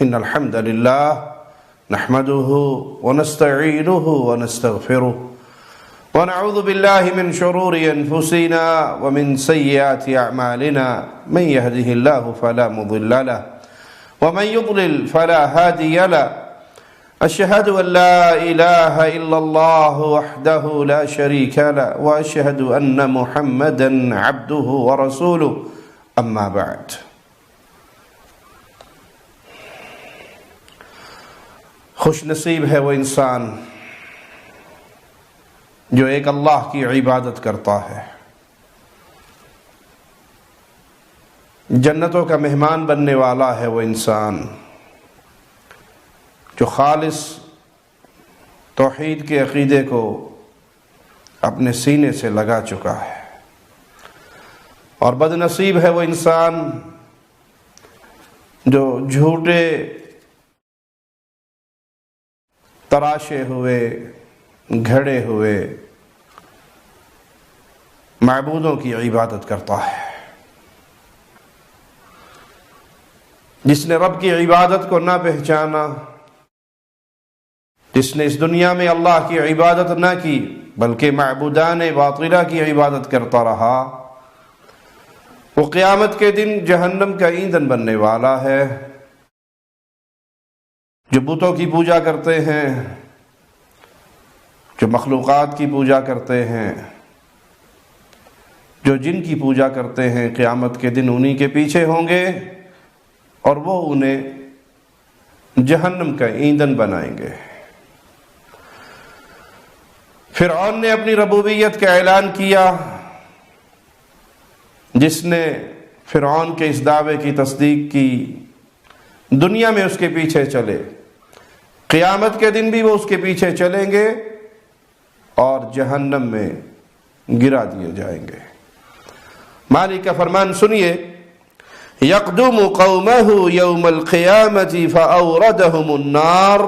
إن الحمد لله نحمده ونستعينه ونستغفره ونعوذ بالله من شرور أنفسنا ومن سيئات أعمالنا من يهده الله فلا مضل له ومن يضلل فلا هادي له أشهد أن لا إله إلا الله وحده لا شريك له وأشهد أن محمدا عبده ورسوله أما بعد خوش نصیب ہے وہ انسان جو ایک اللہ کی عبادت کرتا ہے، جنتوں کا مہمان بننے والا ہے وہ انسان جو خالص توحید کے عقیدے کو اپنے سینے سے لگا چکا ہے، اور بد نصیب ہے وہ انسان جو جھوٹے تراشے ہوئے گھڑے ہوئے معبودوں کی عبادت کرتا ہے، جس نے رب کی عبادت کو نہ پہچانا، جس نے اس دنیا میں اللہ کی عبادت نہ کی بلکہ معبودان باطلہ کی عبادت کرتا رہا، وہ قیامت کے دن جہنم کا ایندھن بننے والا ہے۔ جو بتوں کی پوجا کرتے ہیں، جو مخلوقات کی پوجا کرتے ہیں، جو جن کی پوجا کرتے ہیں، قیامت کے دن انہی کے پیچھے ہوں گے اور وہ انہیں جہنم کا ایندھن بنائیں گے۔ فرعون نے اپنی ربوبیت کا اعلان کیا، جس نے فرعون کے اس دعوے کی تصدیق کی، دنیا میں اس کے پیچھے چلے، قیامت کے دن بھی وہ اس کے پیچھے چلیں گے اور جہنم میں گرا دیے جائیں گے۔ مالک کا فرمان سنیے، یقدم قومہ یوم القیامۃ فاوردہم النار،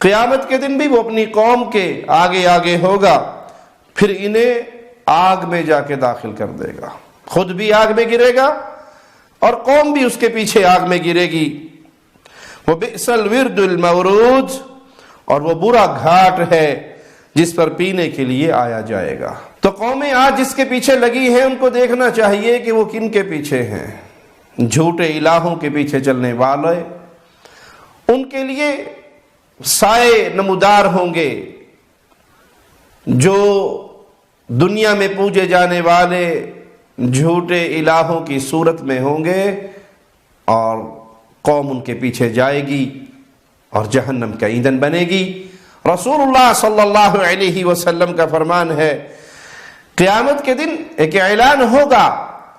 قیامت کے دن بھی وہ اپنی قوم کے آگے آگے ہوگا، پھر انہیں آگ میں جا کے داخل کر دے گا، خود بھی آگ میں گرے گا اور قوم بھی اس کے پیچھے آگ میں گرے گی۔ وَبِئْسَ الْوِرْدُ الْمَوْرُودُ، اور وہ برا گھاٹ ہے جس پر پینے کے لیے آیا جائے گا۔ تو قومیں آج جس کے پیچھے لگی ہیں ان کو دیکھنا چاہیے کہ وہ کن کے پیچھے ہیں۔ جھوٹے الہوں کے پیچھے چلنے والے، ان کے لیے سائے نمودار ہوں گے، جو دنیا میں پوجے جانے والے جھوٹے الہوں کی صورت میں ہوں گے، اور قوم ان کے پیچھے جائے گی اور جہنم کا ایندھن بنے گی۔ رسول اللہ صلی اللہ علیہ وسلم کا فرمان ہے، قیامت کے دن ایک اعلان ہوگا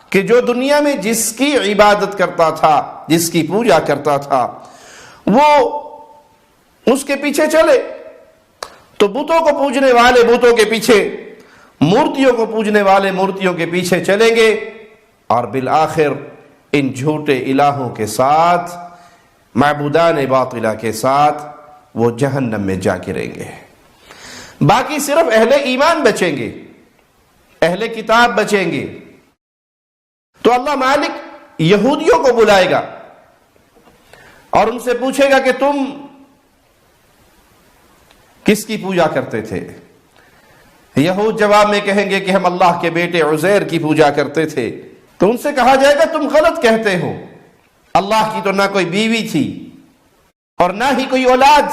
کہ جو دنیا میں جس کی عبادت کرتا تھا، جس کی پوجا کرتا تھا، وہ اس کے پیچھے چلے، تو بتوں کو پوجنے والے بتوں کے پیچھے، مورتیوں کو پوجنے والے مورتیوں کے پیچھے چلیں گے، اور بالآخر ان جھوٹے الہوں کے ساتھ، معبودان باطلہ کے ساتھ وہ جہنم میں جا گریں گے۔ باقی صرف اہل ایمان بچیں گے، اہل کتاب بچیں گے۔ تو اللہ مالک یہودیوں کو بلائے گا اور ان سے پوچھے گا کہ تم کس کی پوجا کرتے تھے؟ یہود جواب میں کہیں گے کہ ہم اللہ کے بیٹے عزیر کی پوجا کرتے تھے۔ تو ان سے کہا جائے گا تم غلط کہتے ہو، اللہ کی تو نہ کوئی بیوی تھی اور نہ ہی کوئی اولاد،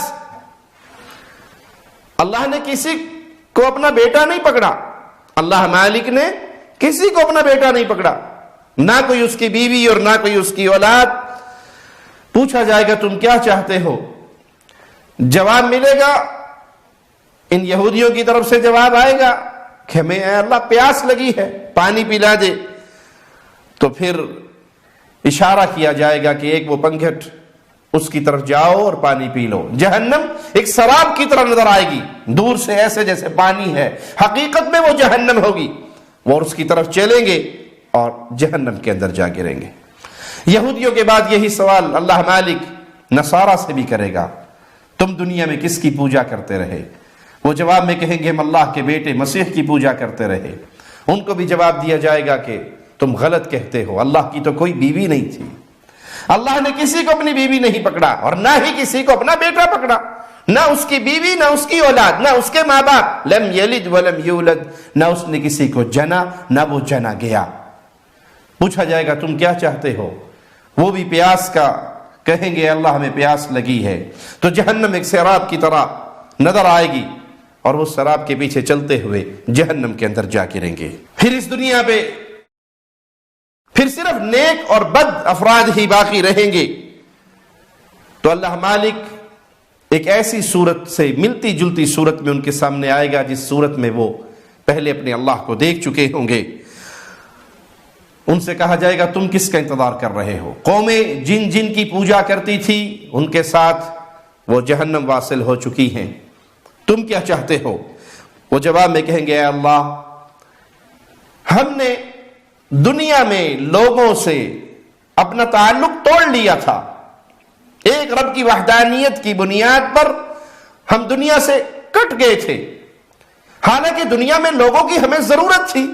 اللہ نے کسی کو اپنا بیٹا نہیں پکڑا، اللہ مالک نے کسی کو اپنا بیٹا نہیں پکڑا، نہ کوئی اس کی بیوی اور نہ کوئی اس کی اولاد۔ پوچھا جائے گا تم کیا چاہتے ہو؟ جواب ملے گا، ان یہودیوں کی طرف سے جواب آئے گا کہ ہمیں اے اللہ پیاس لگی ہے، پانی پلا دے۔ تو پھر اشارہ کیا جائے گا کہ ایک وہ پنگھٹ، اس کی طرف جاؤ اور پانی پی لو۔ جہنم ایک سراب کی طرح نظر آئے گی، دور سے ایسے جیسے پانی ہے، حقیقت میں وہ جہنم ہوگی۔ وہ اس کی طرف چلیں گے اور جہنم کے اندر جا گریں گے۔ یہودیوں کے بعد یہی سوال اللہ مالک نصارہ سے بھی کرے گا، تم دنیا میں کس کی پوجا کرتے رہے؟ وہ جواب میں کہیں گے ہم اللہ کے بیٹے مسیح کی پوجا کرتے رہے۔ ان کو بھی جواب دیا جائے گا کہ تم غلط کہتے ہو، اللہ کی تو کوئی بیوی نہیں تھی، اللہ نے کسی کو اپنی بیوی نہیں پکڑا اور نہ ہی کسی کو اپنا بیٹا پکڑا، نہ اس کی بیوی، نہ اس کی اولاد، نہ اس کے ماں باپ، لم یلد ولم یولد، نہ اس نے کسی کو جنا نہ وہ جنا گیا۔ پوچھا جائے گا تم کیا چاہتے ہو؟ وہ بھی پیاس کا کہیں گے اللہ ہمیں پیاس لگی ہے، تو جہنم ایک سیراب کی طرح نظر آئے گی اور وہ سراب کے پیچھے چلتے ہوئے جہنم کے اندر جا گریں گے۔ پھر اس دنیا پہ پھر صرف نیک اور بد افراد ہی باقی رہیں گے۔ تو اللہ مالک ایک ایسی صورت سے ملتی جلتی صورت میں ان کے سامنے آئے گا جس صورت میں وہ پہلے اپنے اللہ کو دیکھ چکے ہوں گے۔ ان سے کہا جائے گا تم کس کا انتظار کر رہے ہو؟ قومیں جن جن کی پوجا کرتی تھی ان کے ساتھ وہ جہنم واصل ہو چکی ہیں، تم کیا چاہتے ہو؟ وہ جواب میں کہیں گے اے اللہ، ہم نے دنیا میں لوگوں سے اپنا تعلق توڑ لیا تھا، ایک رب کی وحدانیت کی بنیاد پر ہم دنیا سے کٹ گئے تھے، حالانکہ دنیا میں لوگوں کی ہمیں ضرورت تھی،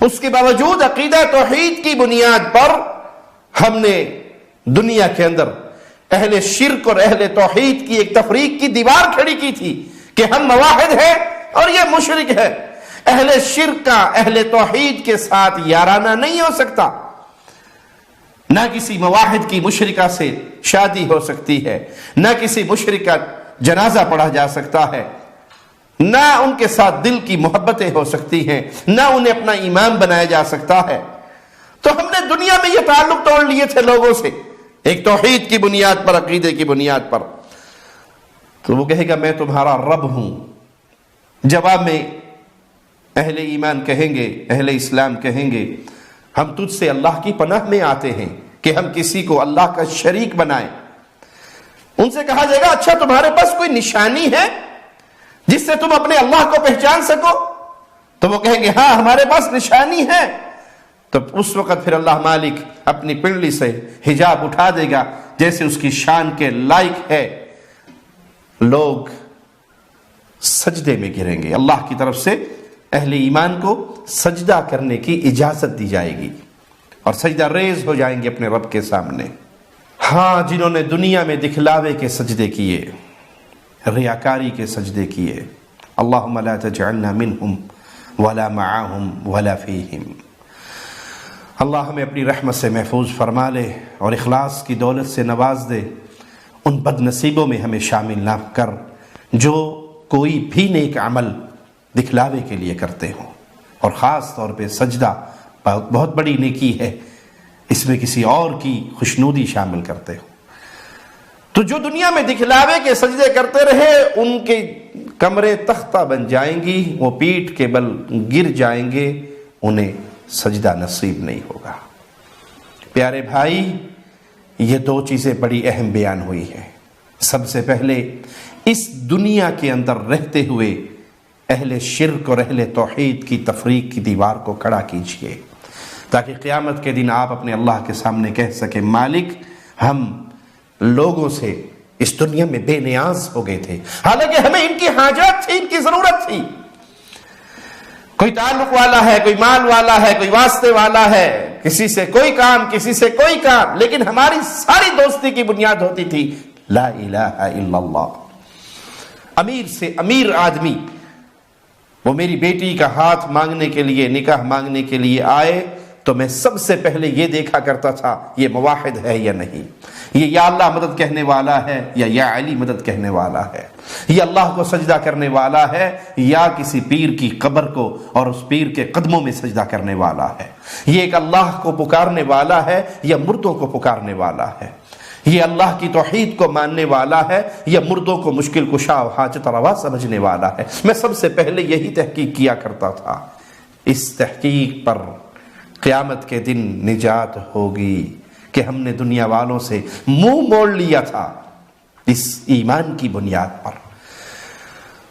اس کے باوجود عقیدہ توحید کی بنیاد پر ہم نے دنیا کے اندر اہل شرک اور اہل توحید کی ایک تفریق کی دیوار کھڑی کی تھی کہ ہم موحد ہیں اور یہ مشرک ہے۔ اہل شرک کا اہل توحید کے ساتھ یارانہ نہیں ہو سکتا، نہ کسی موحد کی مشرکہ سے شادی ہو سکتی ہے، نہ کسی مشرک کا جنازہ پڑھا جا سکتا ہے، نہ ان کے ساتھ دل کی محبتیں ہو سکتی ہیں، نہ انہیں اپنا ایمان بنایا جا سکتا ہے۔ تو ہم نے دنیا میں یہ تعلق توڑ لیے تھے لوگوں سے، ایک توحید کی بنیاد پر، عقیدے کی بنیاد پر۔ تو وہ کہے گا میں تمہارا رب ہوں۔ جواب میں اہل ایمان کہیں گے، اہل اسلام کہیں گے ہم تجھ سے اللہ کی پناہ میں آتے ہیں کہ ہم کسی کو اللہ کا شریک بنائیں۔ ان سے کہا جائے گا اچھا تمہارے پاس کوئی نشانی ہے جس سے تم اپنے اللہ کو پہچان سکو؟ تو وہ کہیں گے ہاں ہمارے پاس نشانی ہے۔ تو اس وقت پھر اللہ مالک اپنی پنڈلی سے حجاب اٹھا دے گا جیسے اس کی شان کے لائق ہے، لوگ سجدے میں گریں گے، اللہ کی طرف سے اہل ایمان کو سجدہ کرنے کی اجازت دی جائے گی اور سجدہ ریز ہو جائیں گے اپنے رب کے سامنے۔ ہاں جنہوں نے دنیا میں دکھلاوے کے سجدے کیے، ریاکاری کے سجدے کیے، اللہم لا تجعلنا منہم ولا معاہم ولا فیہم، اللہ ہمیں اپنی رحمت سے محفوظ فرما لے اور اخلاص کی دولت سے نواز دے، ان بد نصیبوں میں ہمیں شامل نہ کر جو کوئی بھی نیک عمل دکھلاوے کے لیے کرتے ہوں، اور خاص طور پہ سجدہ بہت بڑی نیکی ہے، اس میں کسی اور کی خوشنودی شامل کرتے ہوں۔ تو جو دنیا میں دکھلاوے کے سجدے کرتے رہے ان کے کمرے تختہ بن جائیں گی، وہ پیٹھ کے بل گر جائیں گے، انہیں سجدہ نصیب نہیں ہوگا۔ پیارے بھائی، یہ دو چیزیں بڑی اہم بیان ہوئی ہیں۔ سب سے پہلے اس دنیا کے اندر رہتے ہوئے اہل شرک اور اہل توحید کی تفریق کی دیوار کو کھڑا کیجئے تاکہ قیامت کے دن آپ اپنے اللہ کے سامنے کہہ سکیں مالک ہم لوگوں سے اس دنیا میں بے نیاز ہو گئے تھے، حالانکہ ہمیں ان کی حاجت تھی، ان کی ضرورت تھی۔ کوئی تعلق والا ہے، کوئی مال والا ہے، کوئی واسطے والا ہے، کسی سے کوئی کام، کسی سے کوئی کام، لیکن ہماری ساری دوستی کی بنیاد ہوتی تھی لا الہ الا اللہ۔ امیر سے امیر آدمی وہ میری بیٹی کا ہاتھ مانگنے کے لیے، نکاح مانگنے کے لیے آئے تو میں سب سے پہلے یہ دیکھا کرتا تھا یہ موحد ہے یا نہیں، یہ یا اللہ مدد کہنے والا ہے یا علی مدد کہنے والا ہے، یہ اللہ کو سجدہ کرنے والا ہے یا کسی پیر کی قبر کو اور اس پیر کے قدموں میں سجدہ کرنے والا ہے، یہ ایک اللہ کو پکارنے والا ہے یا مردوں کو پکارنے والا ہے، یہ اللہ کی توحید کو ماننے والا ہے یا مردوں کو مشکل کشا و حاجت روا سمجھنے والا ہے۔ میں سب سے پہلے یہی تحقیق کیا کرتا تھا۔ اس تحقیق پر قیامت کے دن نجات ہوگی کہ ہم نے دنیا والوں سے منہ موڑ لیا تھا اس ایمان کی بنیاد پر۔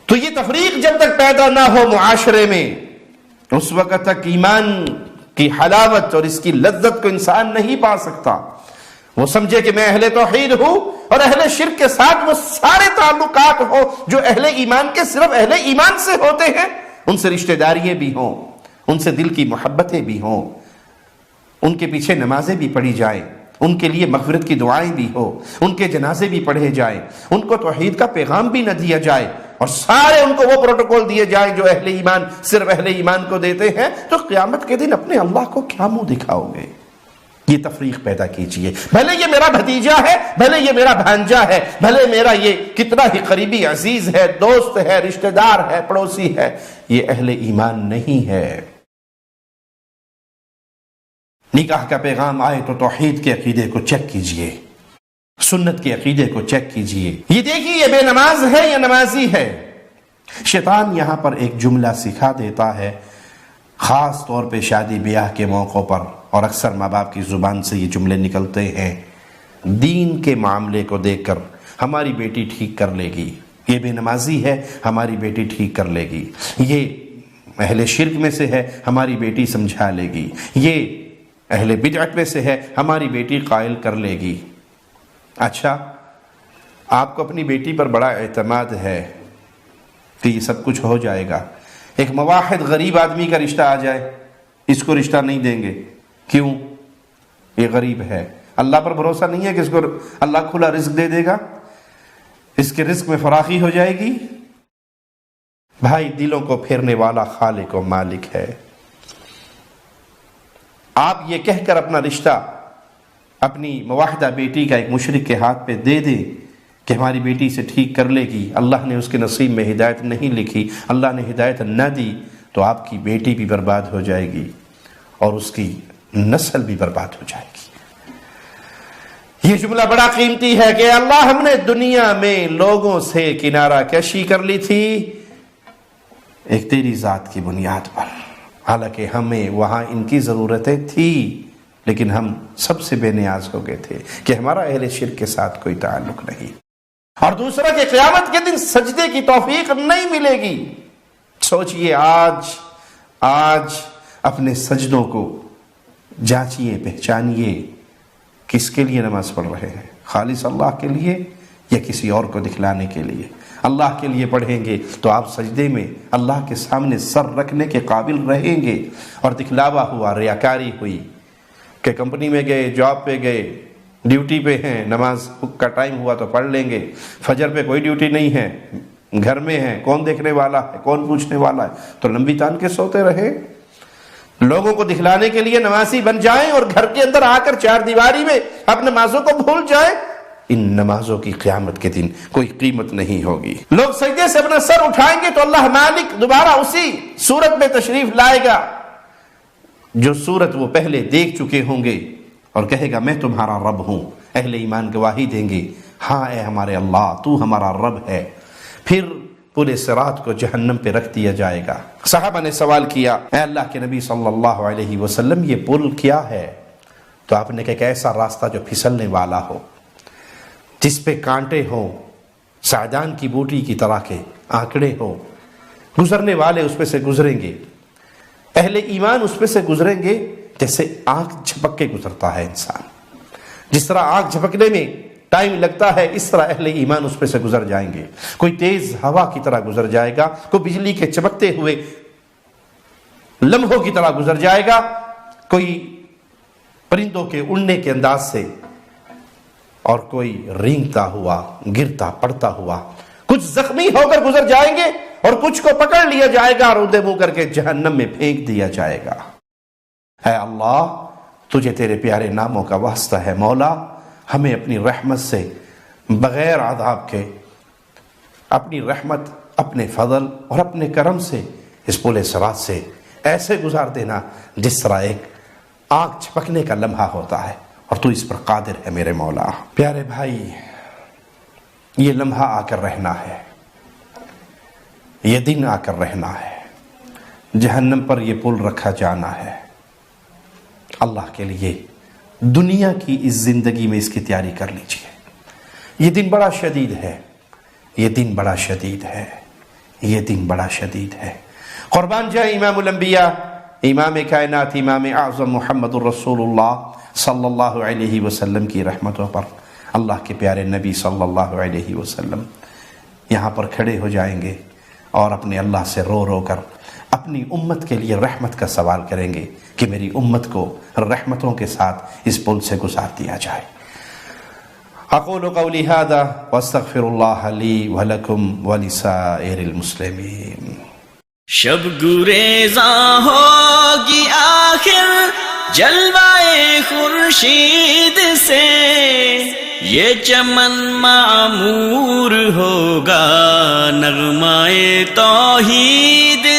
تو یہ تفریق جب تک پیدا نہ ہو معاشرے میں، اس وقت تک ایمان کی حلاوت اور اس کی لذت کو انسان نہیں پا سکتا۔ وہ سمجھے کہ میں اہل توحید ہوں اور اہل شرک کے ساتھ وہ سارے تعلقات ہو جو اہل ایمان کے صرف اہل ایمان سے ہوتے ہیں، ان سے رشتہ داریاں بھی ہوں، ان سے دل کی محبتیں بھی ہوں، ان کے پیچھے نمازیں بھی پڑھی جائیں، ان کے لیے مغفرت کی دعائیں بھی ہو، ان کے جنازے بھی پڑھے جائیں، ان کو توحید کا پیغام بھی نہ دیا جائے اور سارے ان کو وہ پروٹوکول دیے جائیں جو اہل ایمان صرف اہل ایمان کو دیتے ہیں، تو قیامت کے دن اپنے اللہ کو کیا منہ دکھاؤ گے؟ یہ تفریق پیدا کیجئے. بھلے یہ میرا بھتیجا ہے، بھلے یہ میرا بھانجا ہے، بھلے میرا یہ کتنا ہی قریبی عزیز ہے، دوست ہے، رشتہ دار ہے، پڑوسی ہے، یہ اہل ایمان نہیں ہے. نکاح کا پیغام آئے تو توحید کے عقیدے کو چیک کیجئے، سنت کے عقیدے کو چیک کیجئے. یہ دیکھیے یہ بے نماز ہے یا نمازی ہے. شیطان یہاں پر ایک جملہ سکھا دیتا ہے، خاص طور پہ شادی بیاہ کے موقعوں پر، اور اکثر ماں باپ کی زبان سے یہ جملے نکلتے ہیں، دین کے معاملے کو دیکھ کر ہماری بیٹی ٹھیک کر لے گی، یہ بے نمازی ہے ہماری بیٹی ٹھیک کر لے گی، یہ اہل شرک میں سے ہے ہماری بیٹی سمجھا لے گی، یہ اہل بدعت میں سے ہے ہماری بیٹی قائل کر لے گی. اچھا، آپ کو اپنی بیٹی پر بڑا اعتماد ہے کہ یہ سب کچھ ہو جائے گا، ایک مواحد غریب آدمی کا رشتہ آ جائے، اس کو رشتہ نہیں دیں گے. کیوں؟ یہ غریب ہے. اللہ پر بھروسہ نہیں ہے کہ اس کو اللہ کھلا رزق دے دے گا، اس کے رزق میں فراخی ہو جائے گی. بھائی، دلوں کو پھیرنے والا خالق و مالک ہے. آپ یہ کہہ کر اپنا رشتہ اپنی مواحدہ بیٹی کا ایک مشرک کے ہاتھ پہ دے دیں کہ ہماری بیٹی سے ٹھیک کر لے گی، اللہ نے اس کے نصیب میں ہدایت نہیں لکھی، اللہ نے ہدایت نہ دی، تو آپ کی بیٹی بھی برباد ہو جائے گی اور اس کی نسل بھی برباد ہو جائے گی. یہ جملہ بڑا قیمتی ہے کہ اللہ ہم نے دنیا میں لوگوں سے کنارہ کشی کر لی تھی ایک تیری ذات کی بنیاد پر، حالانکہ ہمیں وہاں ان کی ضرورتیں تھی، لیکن ہم سب سے بے نیاز ہو گئے تھے کہ ہمارا اہل شرک کے ساتھ کوئی تعلق نہیں. اور دوسرا کہ قیامت کے دن سجدے کی توفیق نہیں ملے گی. سوچئے آج اپنے سجدوں کو جانچیے، پہچانیے، کس کے لیے نماز پڑھ رہے ہیں؟ خالص اللہ کے لیے یا کسی اور کو دکھلانے کے لیے؟ اللہ کے لیے پڑھیں گے تو آپ سجدے میں اللہ کے سامنے سر رکھنے کے قابل رہیں گے. اور دکھلاوا ہوا، ریاکاری ہوئی کہ کمپنی میں گئے، جاب پہ گئے، ڈیوٹی پہ ہیں، نماز کا ٹائم ہوا تو پڑھ لیں گے، فجر پہ کوئی ڈیوٹی نہیں ہے، گھر میں ہیں، کون دیکھنے والا ہے، کون پوچھنے والا ہے، تو لمبی تان کے سوتے رہے. لوگوں کو دکھلانے کے لیے نمازی بن جائیں اور گھر کے اندر آ کر چار دیواری میں اب نمازوں کو بھول جائیں. ان نمازوں کی قیامت کے دن کوئی قیمت نہیں ہوگی. لوگ سجدے سے اپنا سر اٹھائیں گے تو اللہ مالک دوبارہ اسی صورت میں تشریف لائے گا جو صورت وہ پہلے دیکھ چکے ہوں گے، اور کہے گا میں تمہارا رب ہوں. اہل ایمان گواہی دیں گے، ہاں اے ہمارے اللہ، تو ہمارا رب ہے. پھر پورے صراط کو جہنم پہ رکھ دیا جائے گا. صحابہ نے سوال کیا، اے اللہ کے نبی صلی اللہ علیہ وسلم، یہ پل کیا ہے؟ تو آپ نے کہا کہ ایسا راستہ جو پھسلنے والا ہو، جس پہ کانٹے ہوں، سعدان کی بوٹی کی طرح کے آنکڑے ہوں، گزرنے والے اس پہ سے گزریں گے. اہل ایمان اس پہ سے گزریں گے جیسے آنکھ جھپک کے گزرتا ہے انسان. جس طرح آنکھ جھپکنے میں ٹائم لگتا ہے، اس طرح اہل ایمان اس پہ سے گزر جائیں گے. کوئی تیز ہوا کی طرح گزر جائے گا، کوئی بجلی کے چمکتے ہوئے لمحوں کی طرح گزر جائے گا، کوئی پرندوں کے اڑنے کے انداز سے، اور کوئی رینگتا ہوا، گرتا پڑتا ہوا. کچھ زخمی ہو کر گزر جائیں گے اور کچھ کو پکڑ لیا جائے گا اور اودے منہ کر کے جہنم میں پھینک دیا جائے گا. اے اللہ، تجھے تیرے پیارے ناموں کا واسطہ ہے مولا، ہمیں اپنی رحمت سے بغیر عذاب کے، اپنی رحمت، اپنے فضل اور اپنے کرم سے اس پل صراط سے ایسے گزار دینا جس طرح ایک آنکھ جھپکنے کا لمحہ ہوتا ہے، اور تو اس پر قادر ہے میرے مولا. پیارے بھائی، یہ لمحہ آ کر رہنا ہے، یہ دن آ کر رہنا ہے، جہنم پر یہ پل رکھا جانا ہے. اللہ کے لیے دنیا کی اس زندگی میں اس کی تیاری کر لیجئے. یہ دن بڑا شدید ہے، یہ دن بڑا شدید ہے، یہ دن بڑا شدید ہے. قربان جائے امام الانبیاء، امام کائنات، امام اعظم محمد الرسول اللہ صلی اللہ علیہ وسلم کی رحمتوں پر. اللہ کے پیارے نبی صلی اللہ علیہ وسلم یہاں پر کھڑے ہو جائیں گے اور اپنے اللہ سے رو رو کر اپنی امت کے لیے رحمت کا سوال کریں گے کہ میری امت کو رحمتوں کے ساتھ اس پل سے گزار دیا جائے۔ اقول قولی ھذا واستغفر اللہ لی ولکم ولسائر المسلمین۔ شب گریزاں ہوگی آخر جلوائے خورشید سے، یہ چمن معمور ہوگا نغمائے توحید